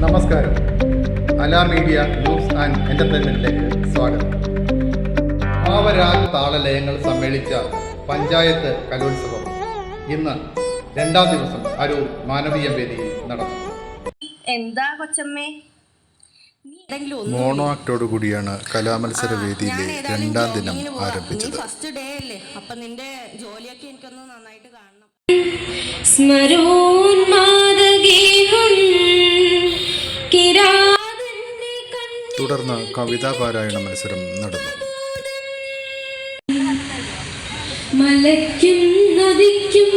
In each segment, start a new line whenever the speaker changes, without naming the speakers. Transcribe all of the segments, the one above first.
നമസ്കാരം. അല media news and എൻ്റർടൈൻമെൻറ്റിലേക്ക് സ്വാഗതം. ഭാവരാഗ താളലയങ്ങൾ സമ്മേളിച്ച പഞ്ചായത്ത് കലോത്സവം ഇന്ന് രണ്ടാം ദിവസം അരൂർ മാനവീയ വേദിയിൽ നടന്നു.
എന്താ കൊച്ചമ്മേ?
മോണോ ആക്ടോടുകൂടിയാണ് കലാമത്സര വേദിയിലെ രണ്ടാം ദിനം ആരംഭിച്ചത്.
ഫസ്റ്റ് ഡേ അല്ലേ, അപ്പൊ നിന്റെ ജോലിയൊക്കെ എനിക്കൊന്ന് നന്നായിട്ട് കാണണം.
തുടർന്ന് കവിതാ പാരായണ മത്സരം നടന്നു.
മലയ്ക്കും നദിക്കും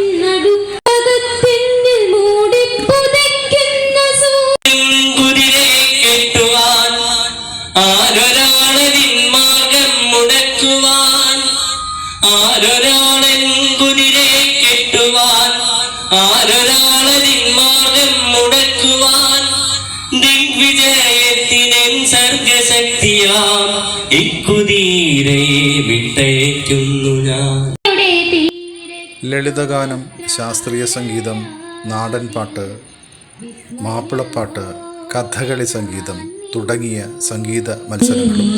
ലളിതഗാനം, ശാസ്ത്രീയ സംഗീതം, നാടൻപാട്ട്, മാപ്പിളപ്പാട്ട്, കഥകളി സംഗീതം തുടങ്ങിയ സംഗീത മത്സരങ്ങളും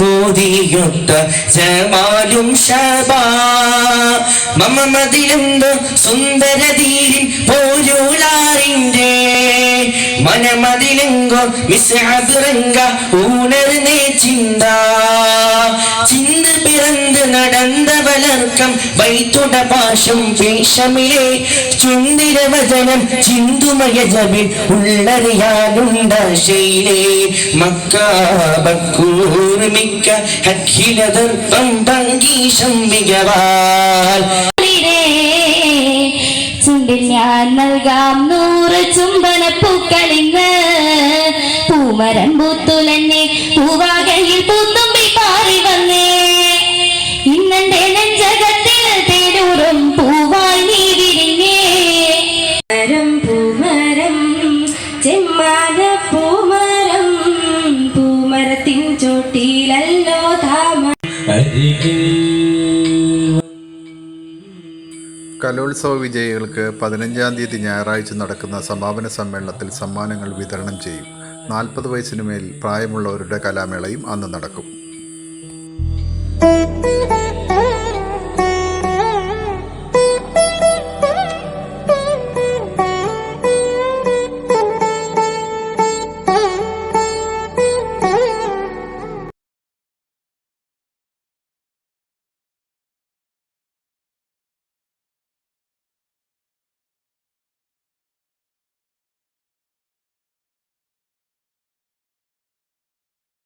കോതിയൊട്ട ജമാലും ശബാ മമമതിലെന്തോ സുന്ദരതീരിൻ പോരുളാറിൻ്റെ മനമതിലെങ്കോ മിസ്അബ്റങ്ക ഉണർന്നേ ചിന്ത പിറந்து നടந்த വലർക്കം വൈത്തുട പാശം പേശമിലെ ചുന്ദിരവചനം ചിന്തുമയ ജബിൽ ഉള്ളറിയാനുണ്ട ശൈലേ മക്കാബക്കൂർമിക്ക ഹക്കിലതർപ്പം ഭംഗീശം മികവാൽ
ചുണ്ടിൽ ഞാൻ നൽകാം 100 ചുംബനപ്പൂക്കളിന്ന് പൂമരം പൂത്തുലന്നെ പൂവാകയിൽ പൂത്തുമ്പി പാറി വന്നേ ഇന്നെന്റെ നെഞ്ചകത്തിൽ തേടൂറും പൂവായി നീ വിരിഞ്ഞേ മരം പൂമരം ചെമ്മാന പൂമരം പൂമരം
കലോത്സവ വിജയികൾക്ക് 15-ാം തീയതി ഞായറാഴ്ച നടക്കുന്ന സമാപന സമ്മേളനത്തിൽ സമ്മാനങ്ങൾ വിതരണം ചെയ്യും. 40 വയസ്സിനു മേൽ പ്രായമുള്ളവരുടെ കലാമേളയും അന്ന് നടക്കും.